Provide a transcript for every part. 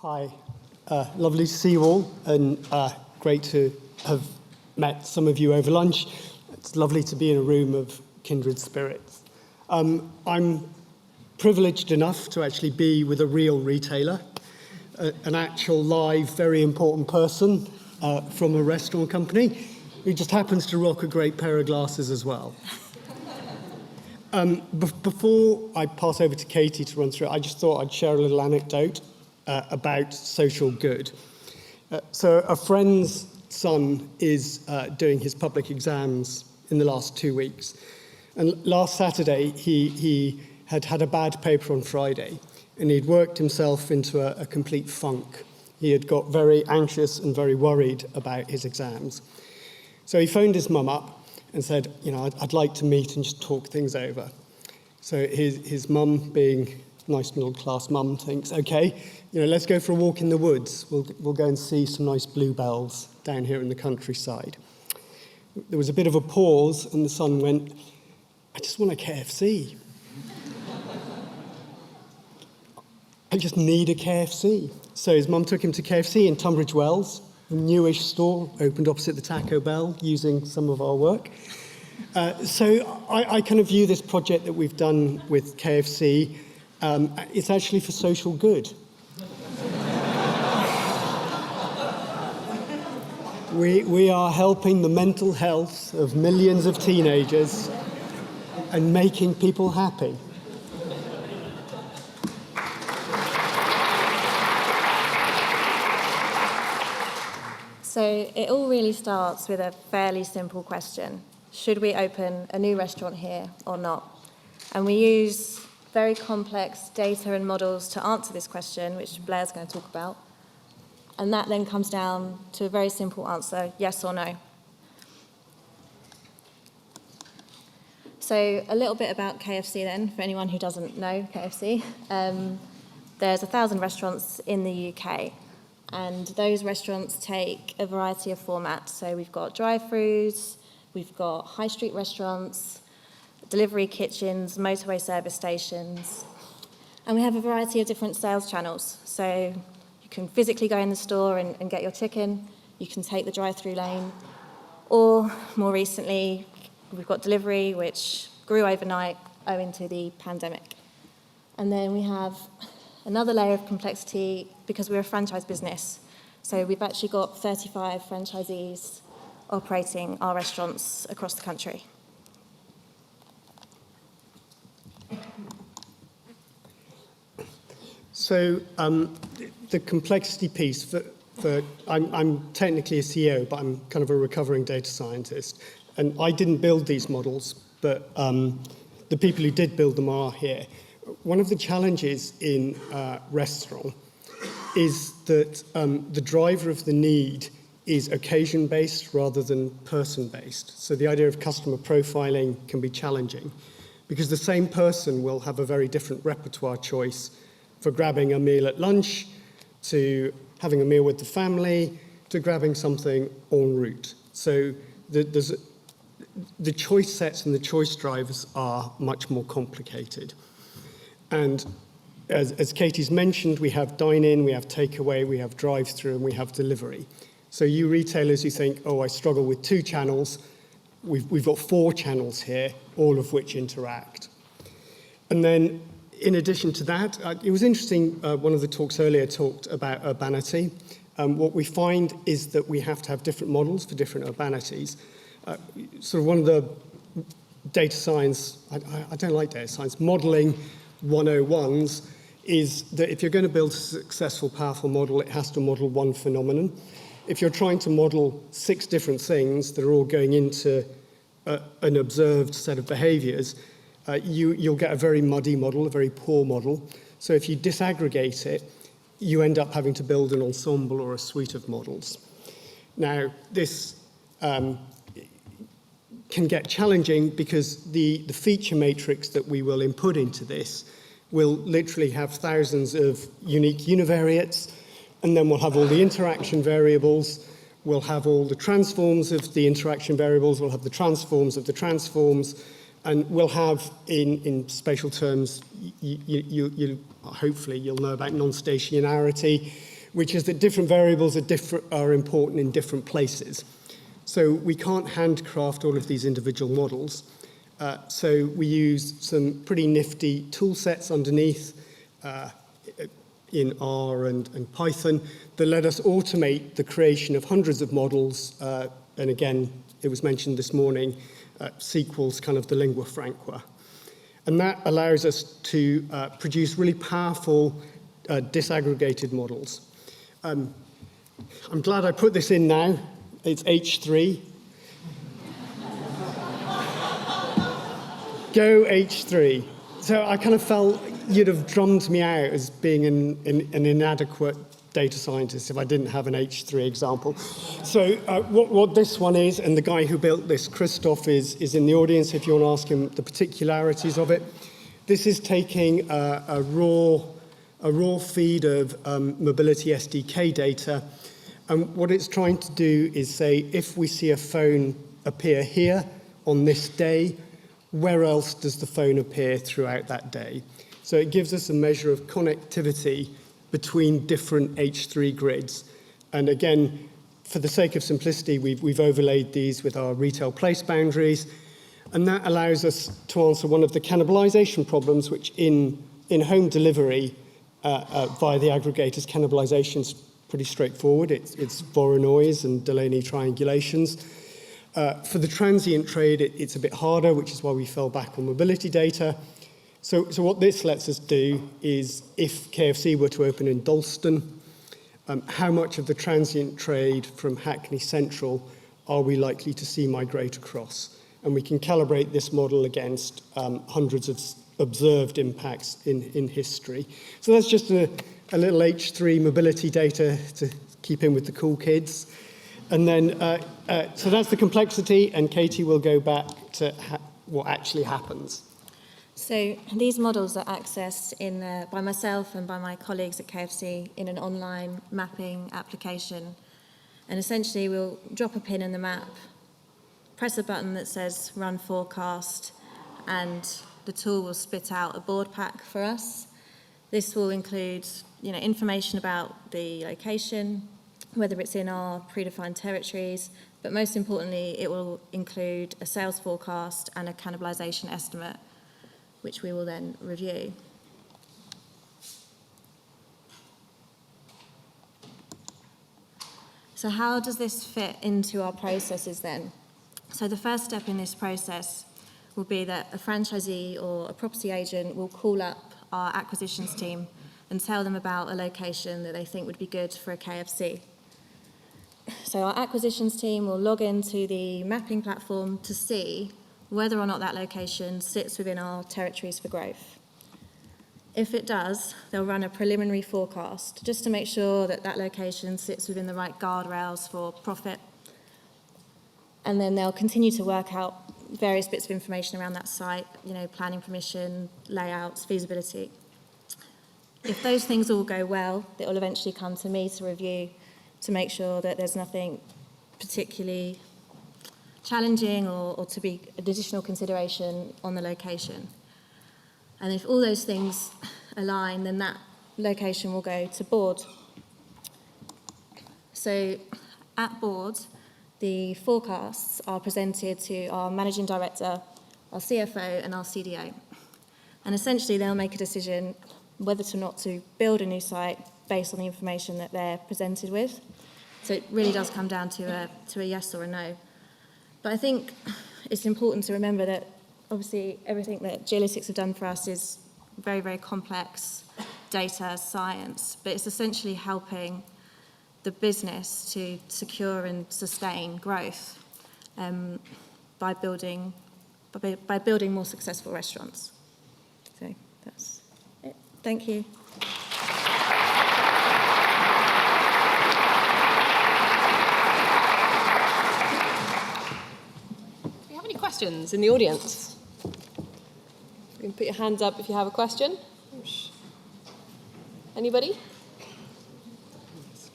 Hi, lovely to see you all, and great to have met some of you over lunch. It's lovely to be in a room of kindred spirits. I'm privileged enough to actually be with a real retailer, an actual live, very important person from a restaurant company who just happens to rock a great pair of glasses as well. Before I pass over to Katy to run through it, I just thought I'd share a little anecdote about social good. So a friend's son is doing his public exams in the last 2 weeks. And last Saturday, he had had a bad paper on Friday, and he'd worked himself into a complete funk. He had got very anxious and very worried about his exams. So he phoned his mum up and said, I'd like to meet and just talk things over. So his mum, being a nice middle-class mum, thinks, okay, let's go for a walk in the woods. We'll go and see some nice bluebells down here in the countryside. There was a bit of a pause, and the son went, I just want a KFC. I just need a KFC. So his mum took him to KFC in Tunbridge Wells, a newish store, opened opposite the Taco Bell, using some of our work. So I kind of view this project that we've done with KFC, it's actually for social good. We are helping the mental health of millions of teenagers and making people happy. So it all really starts with a fairly simple question. Should we open a new restaurant here or not? And we use very complex data and models to answer this question, which Blair's going to talk about. And that then comes down to a very simple answer, yes or no. So a little bit about KFC then, for anyone who doesn't know KFC. There's 1,000 restaurants in the UK, and those restaurants take a variety of formats. So we've got drive-thrus, we've got high street restaurants, delivery kitchens, motorway service stations, and we have a variety of different sales channels. So you can physically go in the store and get your chicken, you can take the drive-through lane, or more recently, we've got delivery, which grew overnight owing to the pandemic. And then we have another layer of complexity because we're a franchise business. So we've actually got 35 franchisees operating our restaurants across the country. So the complexity piece, I'm technically a CEO, but I'm kind of a recovering data scientist. And I didn't build these models, but the people who did build them are here. One of the challenges in restaurant is that the driver of the need is occasion-based rather than person-based. So the idea of customer profiling can be challenging because the same person will have a very different repertoire choice for grabbing a meal at lunch, to having a meal with the family, to grabbing something en route. So the choice sets and the choice drivers are much more complicated. And as Katy's mentioned, we have dine-in, we have takeaway, we have drive-through, and we have delivery. So you retailers who think, I struggle with 2 channels, we've got 4 channels here, all of which interact. And then in addition to that, it was interesting, one of the talks earlier talked about urbanity. What we find is that we have to have different models for different urbanities. Sort of one of the data science, I don't like data science, modeling 101s is that if you're going to build a successful, powerful model, it has to model one phenomenon. If you're trying to model 6 different things that are all going into an observed set of behaviors, you'll get a very muddy model, a very poor model. So if you disaggregate it, you end up having to build an ensemble or a suite of models. Now, this can get challenging because the feature matrix that we will input into this will literally have thousands of unique univariates, and then we'll have all the interaction variables, we'll have all the transforms of the interaction variables, we'll have the transforms of the transforms, And we'll have, in spatial terms, hopefully you'll know about non-stationarity, which is that different variables are important in different places. So we can't handcraft all of these individual models. So we use some pretty nifty tool sets underneath in R and Python that let us automate the creation of hundreds of models. And again, it was mentioned this morning, SQL's kind of the lingua franca. And that allows us to produce really powerful disaggregated models. I'm glad I put this in now. It's H3. Go H3. So I kind of felt you'd have drummed me out as being an inadequate data scientist if I didn't have an H3 example. So what this one is, and the guy who built this, Christoph, is in the audience if you want to ask him the particularities of it. This is taking a raw feed of mobility SDK data, and what it's trying to do is say, if we see a phone appear here on this day, where else does the phone appear throughout that day? So it gives us a measure of connectivity between different H3 grids. And again, for the sake of simplicity, we've overlaid these with our retail place boundaries. And that allows us to answer one of the cannibalization problems, which in home delivery via the aggregators, cannibalization is pretty straightforward. It's Voronoi and Delaney triangulations. For the transient trade, it's a bit harder, which is why we fell back on mobility data. So what this lets us do is, if KFC were to open in Dalston, how much of the transient trade from Hackney Central are we likely to see migrate across? And we can calibrate this model against hundreds of observed impacts in history. So that's just a little H3 mobility data to keep in with the cool kids. And then, so that's the complexity, and Katy will go back to what actually happens. So these models are accessed by myself and by my colleagues at KFC in an online mapping application. And essentially, we'll drop a pin in the map, press a button that says Run Forecast, and the tool will spit out a board pack for us. This will include, information about the location, whether it's in our predefined territories, but most importantly, it will include a sales forecast and a cannibalization estimate, which we will then review. So how does this fit into our processes then? So the first step in this process will be that a franchisee or a property agent will call up our acquisitions team and tell them about a location that they think would be good for a KFC. So our acquisitions team will log into the mapping platform to see whether or not that location sits within our territories for growth. If it does, they'll run a preliminary forecast just to make sure that that location sits within the right guardrails for profit. And then they'll continue to work out various bits of information around that site, planning permission, layouts, feasibility. If those things all go well, it will eventually come to me to review to make sure that there's nothing particularly challenging or to be additional consideration on the location. And if all those things align, then that location will go to board. So at board, the forecasts are presented to our managing director, our CFO, and our CDO. And essentially, they'll make a decision whether or not to build a new site based on the information that they're presented with. So it really does come down to a yes or a no. But I think it's important to remember that obviously everything that Geolytix have done for us is very, very complex data science, but it's essentially helping the business to secure and sustain growth by building more successful restaurants. So that's it. Thank you. Questions in the audience? You can put your hands up if you have a question. Anybody?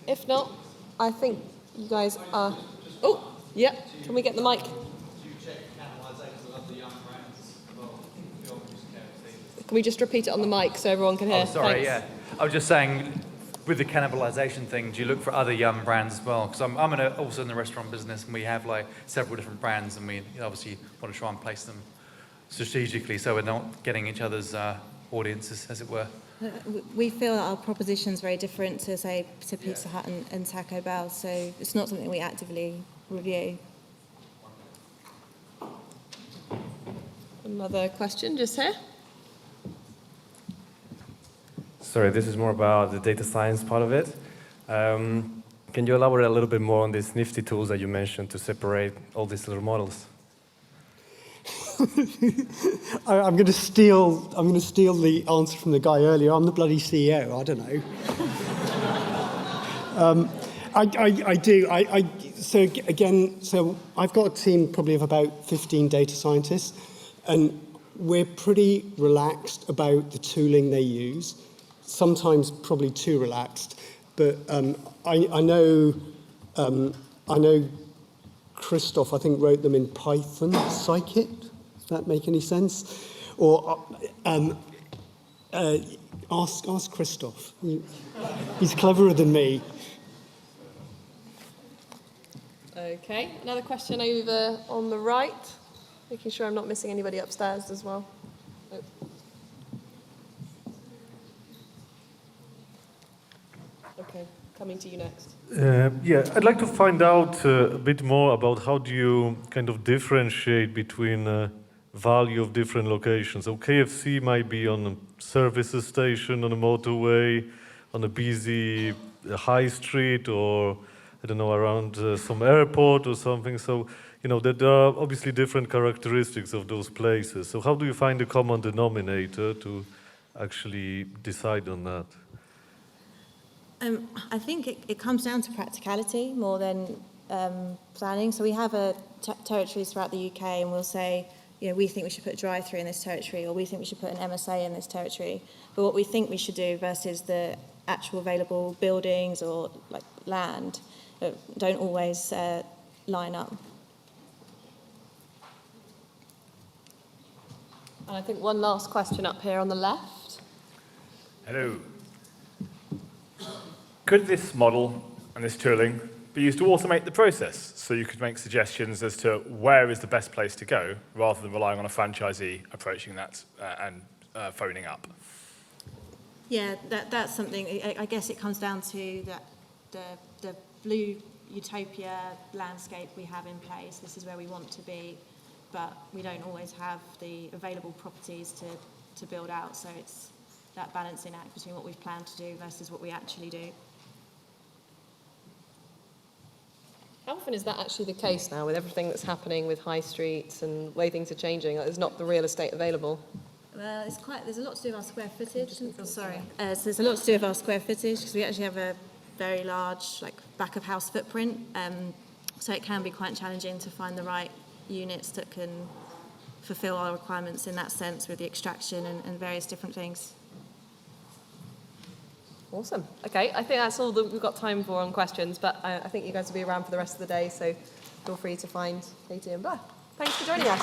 If not, I think you guys are... Oh, yeah. Can we get the mic? Do you check cannibalization of the young brands? Can we just repeat it on the mic so everyone can hear? Oh, sorry, Thanks. yeah. I was just saying, with the cannibalization thing, do you look for other Yum brands as well? Because I'm also in the restaurant business, and we have like several different brands, and we obviously want to try and place them strategically so we're not getting each other's audiences, as it were. We feel that our proposition is very different to, say, to Pizza Hut and Taco Bell, so it's not something we actively review. Another question just here. Sorry, this is more about the data science part of it. Can you elaborate a little bit more on these nifty tools that you mentioned to separate all these little models? I'm going to steal the answer from the guy earlier. I'm the bloody CEO. I don't know. I do. So I've got a team probably of about 15 data scientists, and we're pretty relaxed about the tooling they use. Sometimes probably too relaxed, but I know Christoph, I think, wrote them in Python, scikit. Does that make any sense? Or ask Christoph. He's cleverer than me. Okay, another question over on the right. Making sure I'm not missing anybody upstairs as well. Oh. Okay, coming to you next. Yeah, I'd like to find out a bit more about how do you kind of differentiate between value of different locations. So KFC might be on a services station, on a motorway, on a busy high street, or I don't know, around some airport or something. So, you know, there are obviously different characteristics of those places. So how do you find a common denominator to actually decide on that? I think it comes down to practicality more than planning. So we have territories throughout the UK, and we'll say, you know, we think we should put a drive-through in this territory, or we think we should put an MSA in this territory. But what we think we should do versus the actual available buildings or like land don't always line up. And I think one last question up here on the left. Hello. Could this model and this tooling be used to automate the process so you could make suggestions as to where is the best place to go rather than relying on a franchisee approaching that and phoning up? Yeah, that's something. I guess it comes down to the blue utopia landscape we have in place. This is where we want to be, but we don't always have the available properties to build out. So it's that balancing act between what we've planned to do versus what we actually do. How often is that actually the case now with everything that's happening with high streets and the way things are changing? There's not the real estate available. Well, there's a lot to do with our square footage. So there's a lot to do with our square footage because we actually have a very large, like, back of house footprint. So it can be quite challenging to find the right units that can fulfill our requirements in that sense with the extraction and various different things. Awesome. Okay, I think that's all that we've got time for on questions, but I think you guys will be around for the rest of the day, so feel free to find Katy and Blair. Thanks for joining us.